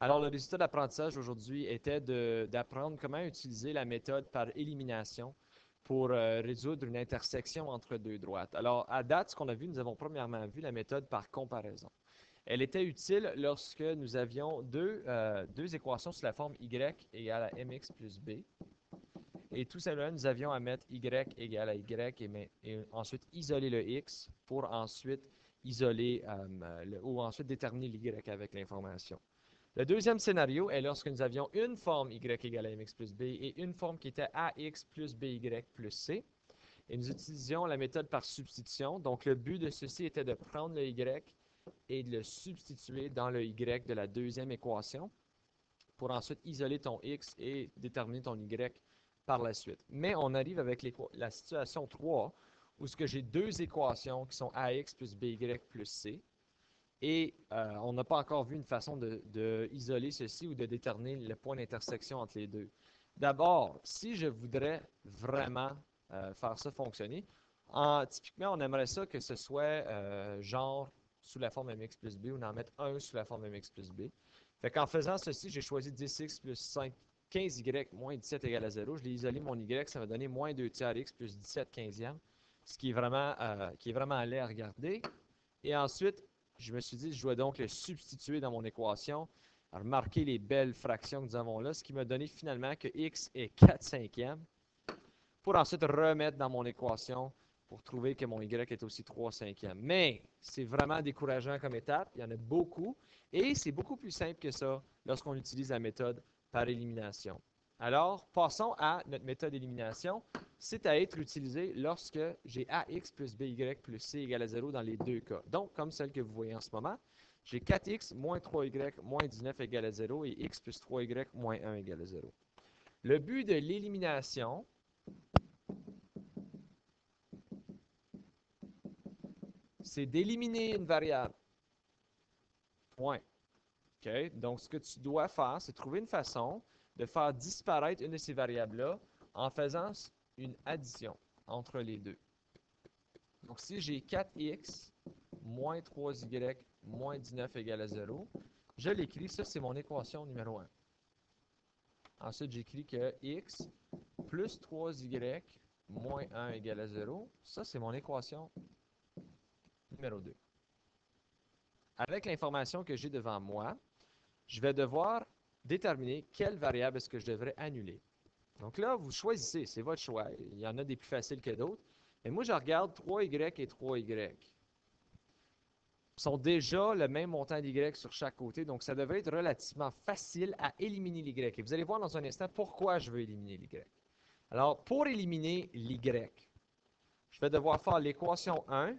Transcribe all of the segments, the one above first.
Alors, le résultat d'apprentissage aujourd'hui était d'apprendre comment utiliser la méthode par élimination pour résoudre une intersection entre deux droites. Alors, à date, ce qu'on a vu, nous avons premièrement vu la méthode par comparaison. Elle était utile lorsque nous avions deux équations sous la forme y égale à mx plus b. Et tout simplement, nous avions à mettre y égale à y et ensuite isoler le x pour ensuite isoler ou ensuite déterminer l'y avec l'information. Le deuxième scénario est lorsque nous avions une forme y égale à mx plus b et une forme qui était ax plus by plus c. Et nous utilisions la méthode par substitution. Donc, le but de ceci était de prendre le y et de le substituer dans le y de la deuxième équation pour ensuite isoler ton x et déterminer ton y par la suite. Mais on arrive avec la situation 3 où ce que j'ai deux équations qui sont ax plus by plus c. Et on n'a pas encore vu une façon de isoler ceci ou de déterminer le point d'intersection entre les deux. D'abord, si je voudrais vraiment faire ça fonctionner, typiquement, on aimerait ça que ce soit genre sous la forme mx plus b ou en mettre un sous la forme mx plus b. Fait qu'en faisant ceci, j'ai choisi 10x plus 5, 15y moins 17 égale à 0. Je l'ai isolé mon y, ça m'a donné moins 2 tiers x plus 17 quinzième, ce qui est vraiment laid à regarder. Et ensuite, je me suis dit, je dois donc le substituer dans mon équation. Remarquez les belles fractions que nous avons là, ce qui m'a donné finalement que x est 4 cinquièmes, pour ensuite remettre dans mon équation pour trouver que mon y est aussi 3 cinquièmes. Mais c'est vraiment décourageant comme étape, il y en a beaucoup, et c'est beaucoup plus simple que ça lorsqu'on utilise la méthode par élimination. Alors, passons à notre méthode d'élimination. C'est à être utilisée lorsque j'ai ax plus by plus c égale à 0 dans les deux cas. Donc, comme celle que vous voyez en ce moment, j'ai 4x moins 3y moins 19 égale à 0 et x plus 3y moins 1 égale à 0. Le but de l'élimination, c'est d'éliminer une variable. Point. OK? Donc, ce que tu dois faire, c'est trouver une façon de faire disparaître une de ces variables-là en faisant une addition entre les deux. Donc, si j'ai 4x moins 3y moins 19 égale à 0, je l'écris. Ça, c'est mon équation numéro 1. Ensuite, j'écris que x plus 3y moins 1 égale à 0. Ça, c'est mon équation numéro 2. Avec l'information que j'ai devant moi, je vais devoir déterminer quelle variable est-ce que je devrais annuler. Donc là, vous choisissez, c'est votre choix. Il y en a des plus faciles que d'autres. Mais moi, je regarde 3y et 3y. Sont déjà le même montant d'y sur chaque côté, donc ça devrait être relativement facile à éliminer l'y. Et vous allez voir dans un instant pourquoi je veux éliminer l'y. Alors, pour éliminer l'y, je vais devoir faire l'équation 1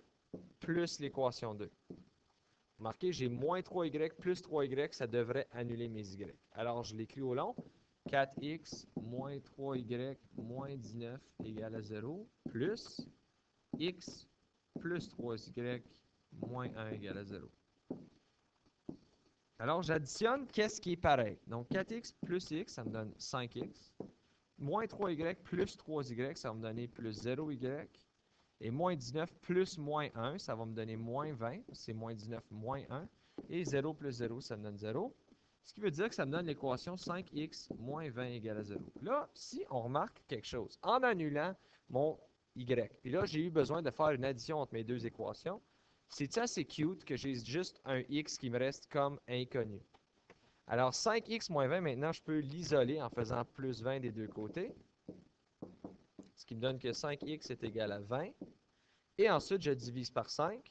plus l'équation 2. Remarquez, j'ai moins 3y plus 3y, ça devrait annuler mes y. Alors, je l'écris au long. 4x moins 3y moins 19 égale à 0, plus x plus 3y moins 1 égale à 0. Alors, j'additionne qu'est-ce qui est pareil. Donc, 4x plus x, ça me donne 5x. Moins 3y plus 3y, ça va me donner plus 0y. Et moins 19 plus moins 1, ça va me donner moins 20. C'est moins 19 moins 1. Et 0 plus 0, ça me donne 0. Ce qui veut dire que ça me donne l'équation 5x moins 20 égale à 0. Là, si on remarque quelque chose, en annulant mon y, puis là, j'ai eu besoin de faire une addition entre mes deux équations, c'est assez cute que j'ai juste un x qui me reste comme inconnu. Alors, 5x moins 20, maintenant, je peux l'isoler en faisant plus 20 des deux côtés, ce qui me donne que 5x est égal à 20. Et ensuite, je divise par 5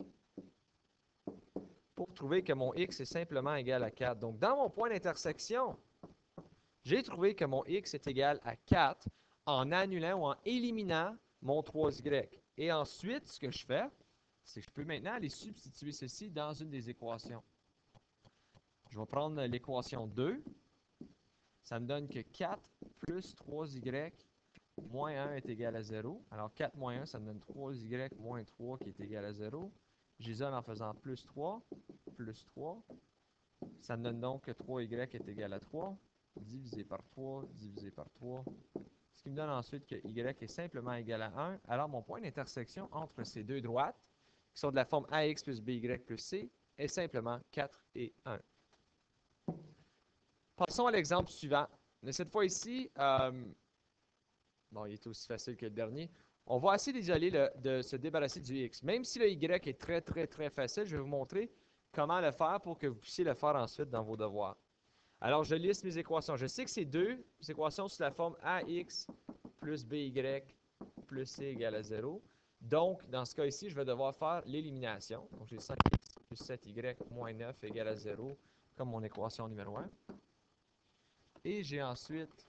pour trouver que mon x est simplement égal à 4. Donc, dans mon point d'intersection, j'ai trouvé que mon x est égal à 4 en annulant ou en éliminant mon 3y. Et ensuite, ce que je fais, c'est que je peux maintenant aller substituer ceci dans une des équations. Je vais prendre l'équation 2. Ça me donne que 4 plus 3y moins 1 est égal à 0. Alors 4 moins 1, ça me donne 3y moins 3 qui est égal à 0. J'isole en faisant plus 3, plus 3. Ça me donne donc que 3y est égal à 3, divisé par 3, divisé par 3. Ce qui me donne ensuite que y est simplement égal à 1. Alors mon point d'intersection entre ces deux droites, qui sont de la forme ax plus by plus c, est simplement 4 et 1. Passons à l'exemple suivant. Mais cette fois ici, bon, il est aussi facile que le dernier. On va essayer d'isoler de se débarrasser du x. Même si le y est très, très, très facile, je vais vous montrer comment le faire pour que vous puissiez le faire ensuite dans vos devoirs. Alors, je liste mes équations. Je sais que c'est deux équations sous la forme ax plus by plus c égale à 0. Donc, dans ce cas ici, je vais devoir faire l'élimination. Donc, j'ai 5x plus 7y moins 9 égale à 0 comme mon équation numéro 1. Et j'ai ensuite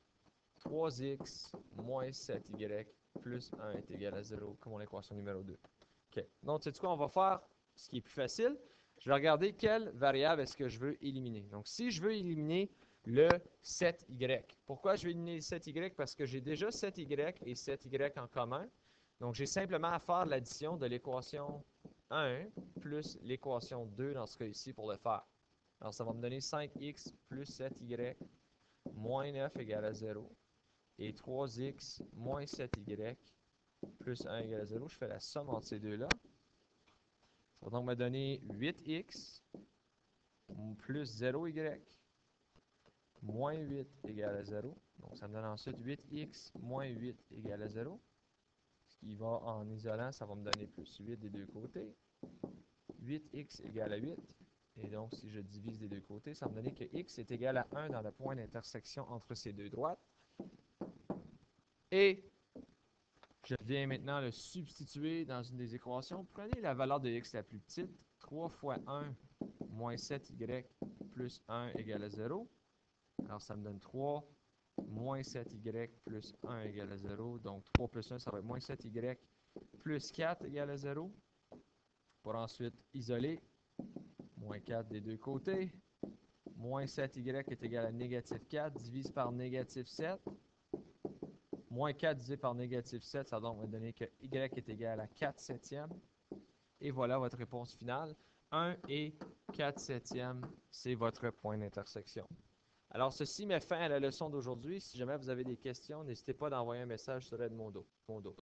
3x moins 7y plus 1 est égal à 0 comme mon équation numéro 2. OK. Donc, tu sais quoi, on va faire ce qui est plus facile. Je vais regarder quelle variable est-ce que je veux éliminer. Donc, si je veux éliminer le 7y. Pourquoi je veux éliminer le 7y? Parce que j'ai déjà 7y et 7y en commun. Donc, j'ai simplement à faire l'addition de l'équation 1 plus l'équation 2 dans ce cas ici pour le faire. Alors, ça va me donner 5x plus 7y moins 9 égale à 0. Et 3x moins 7y plus 1 égale à 0. Je fais la somme entre ces deux-là. Ça va donc me donner 8x plus 0y moins 8 égale à 0. Donc, ça me donne ensuite 8x moins 8 égale à 0. Ce qui va en isolant, ça va me donner plus 8 des deux côtés. 8x égale à 8. Et donc, si je divise des deux côtés, ça va me donner que x est égal à 1 dans le point d'intersection entre ces deux droites. Et je viens maintenant le substituer dans une des équations. Prenez la valeur de x la plus petite. 3 fois 1 moins 7y plus 1 égale à 0. Alors, ça me donne 3 moins 7y plus 1 égale à 0. Donc, 3 plus 1, ça va être moins 7y plus 4 égale à 0. Pour ensuite isoler. Moins 4 des deux côtés. Moins 7y est égal à négatif 4 divise par négatif 7. Moins 4 divisé par négatif 7, ça va donc me donner que y est égal à 4 septièmes. Et voilà votre réponse finale. 1 et 4 septièmes, c'est votre point d'intersection. Alors, ceci met fin à la leçon d'aujourd'hui. Si jamais vous avez des questions, n'hésitez pas d'envoyer un message sur Edmodo.